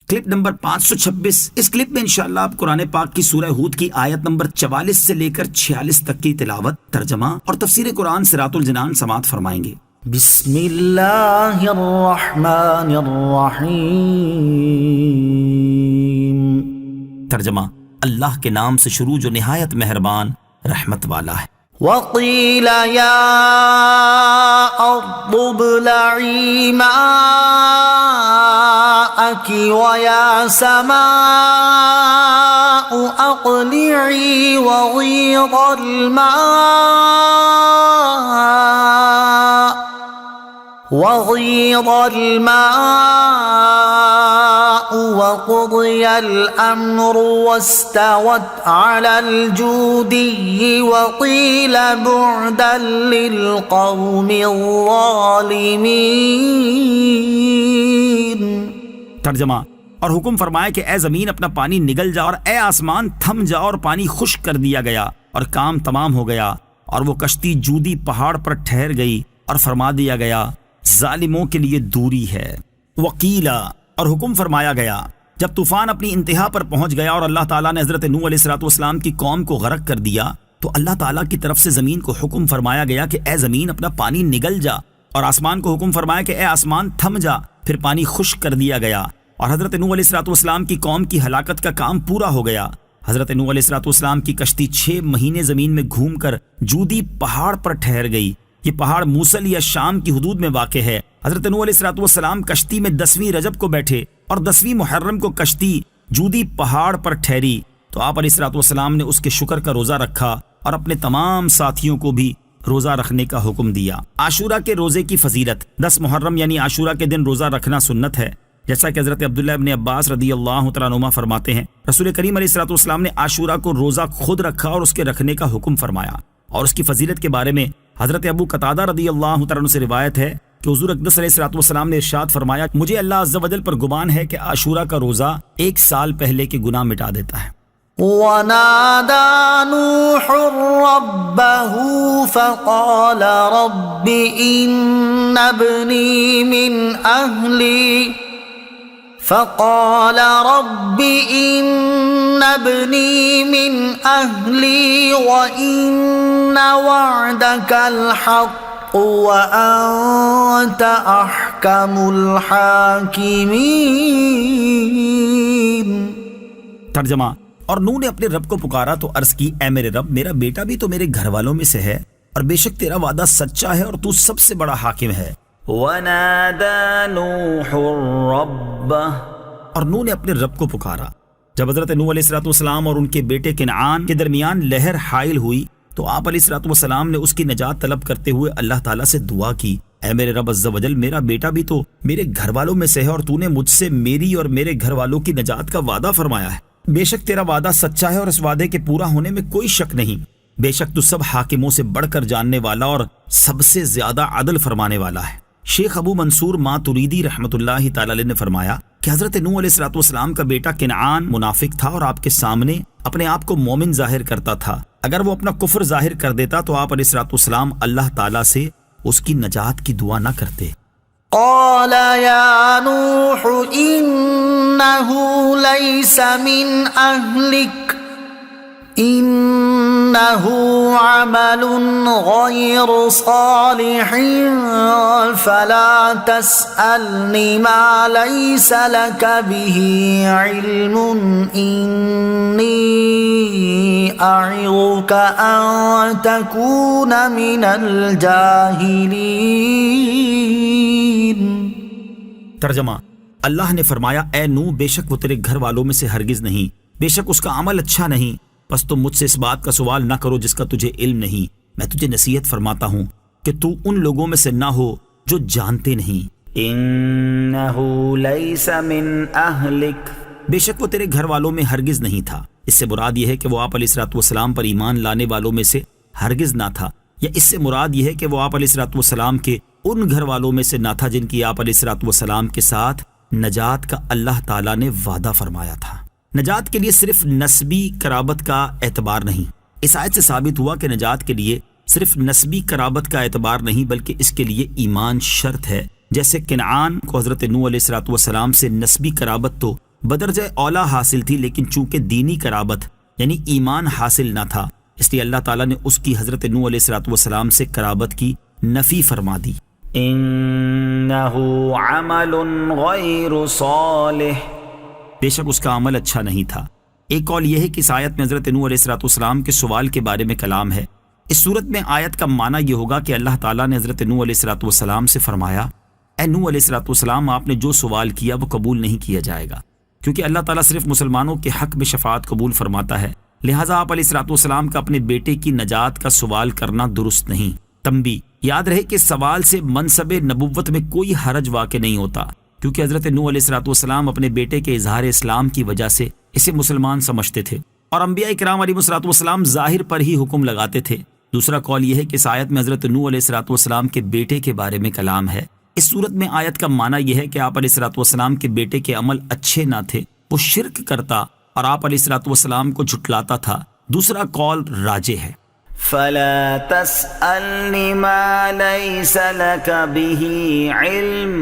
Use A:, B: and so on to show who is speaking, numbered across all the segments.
A: Clip number 526۔ اس clip میں انشاءاللہ آپ قرآن پاک کی سورہ ہود کی آیت نمبر 44 سے لے کر 46 تک کی تلاوت، ترجمہ اور تفسیر قرآن صراط الجنان سماعت فرمائیں گے۔
B: بسم اللہ الرحمن الرحیم۔
A: ترجمہ، اللہ کے نام سے شروع جو نہایت مہربان رحمت والا ہے۔
B: وَقِيلَ يَا أَرْضُ ابْلَعِي مَاءَكِ وَيَا سَمَاءُ أَقْلِعِي وَغِيضَ الماء وقضي الأمر واستوت على الجودي وقيل بعدا للقوم الظالمين۔
A: ترجمہ، اور حکم فرمایا کہ اے زمین اپنا پانی نگل جا، اور اے آسمان تھم جا، اور پانی خشک کر دیا گیا اور کام تمام ہو گیا، اور وہ کشتی جودی پہاڑ پر ٹھہر گئی، اور فرما دیا گیا ظالموں کے لیے دوری ہے۔ وکیلا، اور حکم فرمایا گیا جب طوفان اپنی انتہا پر پہنچ گیا اور اللہ تعالیٰ نے حضرت نوح علیہ السلام کی قوم کو غرق کر دیا، تو اللہ تعالیٰ کی طرف سے زمین کو حکم فرمایا گیا کہ اے زمین اپنا پانی نگل جا، اور آسمان کو حکم فرمایا کہ اے آسمان تھم جا، پھر پانی خشک کر دیا گیا، اور حضرت نوح علیہ السلام کی قوم کی ہلاکت کا کام پورا ہو گیا۔ حضرت نوح علیہ السلام کی کشتی 6 مہینے زمین میں گھوم کر جودی پہاڑ پر ٹھہر گئی۔ یہ پہاڑ موصل یا شام کی حدود میں واقع ہے۔ حضرت نوح علیہ السلام کشتی میں 10ویں رجب کو بیٹھے اور 10ویں محرم کو کشتی جودی پہاڑ پر ٹھہری، تو آپ علیہ السلام نے اس کے شکر کا روزہ رکھا اور اپنے تمام ساتھیوں کو بھی روزہ رکھنے کا حکم دیا۔ عاشورہ کے روزے کی فضیلت، 10 محرم یعنی عاشورہ کے دن روزہ رکھنا سنت ہے، جیسا کہ حضرت عبداللہ ابن عباس رضی اللہ تعالیٰ عنہما فرماتے ہیں رسول کریم علیہ السلام نے عاشورہ کو روزہ خود رکھا اور اس کے رکھنے کا حکم فرمایا۔ اور اس کی فضیلت کے بارے میں حضرت ابو قتادہ رضی اللہ تعالیٰ عنہ سے روایت ہے کہ حضور اقدس علیہ السلام نے ارشاد فرمایا، مجھے اللہ عز و جل پر گمان ہے کہ عاشورہ کا روزہ 1 سال پہلے کے گناہ مٹا دیتا ہے۔
B: وَنَادَى نُوحٌ رَبَّهُ فَقَالَ رَبِّ إِنَّ ابْنِي مِنْ أَهْلِي وَإِنَّ وَعْدَكَ الْحَقُّ وَأَنْتَ أَحْكَمُ الْحَاكِمِينَ۔
A: ترجمہ، اور نوح نے اپنے رب کو پکارا تو عرض کی، اے میرے رب، میرا بیٹا بھی تو میرے گھر والوں میں سے ہے، اور بے شک تیرا وعدہ سچا ہے اور تو سب سے بڑا حاکم ہے۔
B: وَنَادَى نُوحٌ رَبَّهُ،
A: اور نوح نے اپنے رب کو پکارا۔ جب حضرت نوح علیہ السلام اور ان کے بیٹے کنعان کے درمیان لہر حائل ہوئی تو آپ علیہ السلام نے اس کی نجات طلب کرتے ہوئے اللہ تعالیٰ سے دعا کی، اے میرے رب عز و جل، میرا بیٹا بھی تو میرے گھر والوں میں سے ہے، اور تو نے مجھ سے میری اور میرے گھر والوں کی نجات کا وعدہ فرمایا ہے۔ بے شک تیرا وعدہ سچا ہے اور اس وعدے کے پورا ہونے میں کوئی شک نہیں۔ بے شک تو سب حاکموں سے بڑھ کر جاننے والا اور سب سے زیادہ عدل فرمانے والا ہے۔ شیخ ابو منصور ماتوریدی رحمۃ اللہ تعالی علیہ نے فرمایا کہ حضرت نوح علیہ السلام کا بیٹا کنعان منافق تھا اور آپ کے سامنے اپنے آپ کو مومن ظاہر کرتا تھا۔ اگر وہ اپنا کفر ظاہر کر دیتا تو آپ علیہ السلام اللہ تعالیٰ سے اس کی نجات کی دعا نہ کرتے۔
B: قال يا نوح إنه ليس من أهلك إنه عمل غير صالح فلا تسألني ما ليس لك به علم إني أعظك أن تكون من الجاهلين۔
A: ترجمہ، اللہ نے فرمایا، اے نوح، بے شک وہ تیرے گھر والوں میں سے ہرگز نہیں، بے شک اس کا عمل اچھا نہیں، بس تم مجھ سے اس بات کا سوال نہ کرو جس کا تجھے علم نہیں۔ میں تجھے نصیحت فرماتا ہوں کہ تو ان لوگوں میں سے نہ ہو جو جانتے نہیں۔
B: إِنَّهُ لَيْسَ مِنْ أَهْلِكَ،
A: بے شک وہ تیرے گھر والوں میں ہرگز نہیں تھا۔ اس سے مراد یہ ہے کہ وہ آپ علیہ السلام پر ایمان لانے والوں میں سے ہرگز نہ تھا، یا اس سے مراد یہ ہے کہ وہ آپ علیہ السلام کے ان گھر والوں میں سے نہ تھا جن کی آپ علیہ السلام کے ساتھ نجات کا اللہ تعالیٰ نے وعدہ فرمایا تھا۔ نجات کے لیے صرف نسبی قرابت کا اعتبار نہیں، اس آیت سے ثابت ہوا کہ نجات کے لیے صرف نسبی قرابت کا اعتبار نہیں بلکہ اس کے لیے ایمان شرط ہے۔ جیسے کنعان کو حضرت نوح علیہ السلام سے نسبی قرابت تو بدرجہ اولا حاصل تھی، لیکن چونکہ دینی قرابت یعنی ایمان حاصل نہ تھا، اس لیے اللہ تعالیٰ نے اس کی حضرت نوح علیہ السلام سے قرابت کی نفی فرما دی۔
B: إنه عمل غير صالح،
A: بے شک اس کا عمل اچھا نہیں تھا۔ ایک قول یہ ہے کہ اس آیت میں حضرت نوح علیہ السلام کے سوال کے بارے میں کلام ہے۔ اس صورت میں آیت کا معنی یہ ہوگا کہ اللہ تعالیٰ نے حضرت نوح علیہ السلام سے فرمایا، اے نوح علیہ السلام، آپ نے جو سوال کیا وہ قبول نہیں کیا جائے گا، کیونکہ اللہ تعالیٰ صرف مسلمانوں کے حق میں شفاعت قبول فرماتا ہے، لہٰذا آپ علیہ السلام کا اپنے بیٹے کی نجات کا سوال کرنا درست نہیں۔ تنبیہ: یاد رہے کہ سوال سے منصب نبوت میں کوئی حرج واقع نہیں ہوتا، کیونکہ حضرت نوح علیہ السلام اپنے بیٹے کے اظہار اسلام کی وجہ سے اسے مسلمان سمجھتے تھے، اور انبیاء کرام علیہ السلام ظاہر پر ہی حکم لگاتے تھے۔ دوسرا قول یہ ہے کہ اس آیت میں حضرت نوح علیہ السلام کے بیٹے کے بارے میں کلام ہے۔ اس صورت میں آیت کا معنی یہ ہے کہ آپ علیہ السلام کے بیٹے کے عمل اچھے نہ تھے، وہ شرک کرتا اور آپ علیہ السلام کو جھٹلاتا تھا۔ دوسرا قول راجح ہے۔
B: فلا تسألنی ما لیس لک به علم،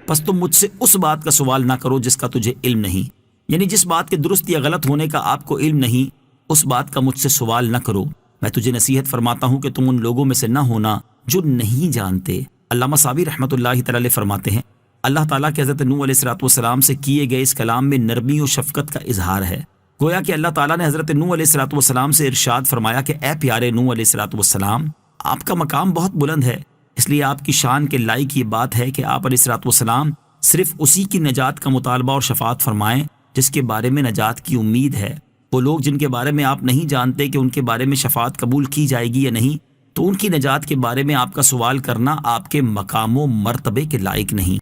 A: پس تم مجھ سے اس بات کا سوال نہ کرو جس کا تجھے علم نہیں، یعنی جس بات کے درست یا غلط ہونے کا آپ کو علم نہیں، اس بات کا مجھ سے سوال نہ کرو۔ میں تجھے نصیحت فرماتا ہوں کہ تم ان لوگوں میں سے نہ ہونا جو نہیں جانتے۔ علامہ صابری رحمۃ اللہ تعالی فرماتے ہیں، اللہ تعالیٰ کے حضرت نوح علیہ السلام سے کیے گئے اس کلام میں نرمی و شفقت کا اظہار ہے، گویا کہ اللہ تعالیٰ نے حضرت نوح علیہ السلام سے ارشاد فرمایا کہ اے پیارے نوح علیہ السلام، آپ کا مقام بہت بلند ہے، اس لیے آپ کی شان کے لائق یہ بات ہے کہ آپ علیہ السلام صرف اسی کی نجات کا مطالبہ اور شفاعت فرمائیں جس کے بارے میں نجات کی امید ہے۔ وہ لوگ جن کے بارے میں آپ نہیں جانتے کہ ان کے بارے میں شفاعت قبول کی جائے گی یا نہیں، تو ان کی نجات کے بارے میں آپ کا سوال کرنا آپ کے مقام و مرتبے کے لائق نہیں۔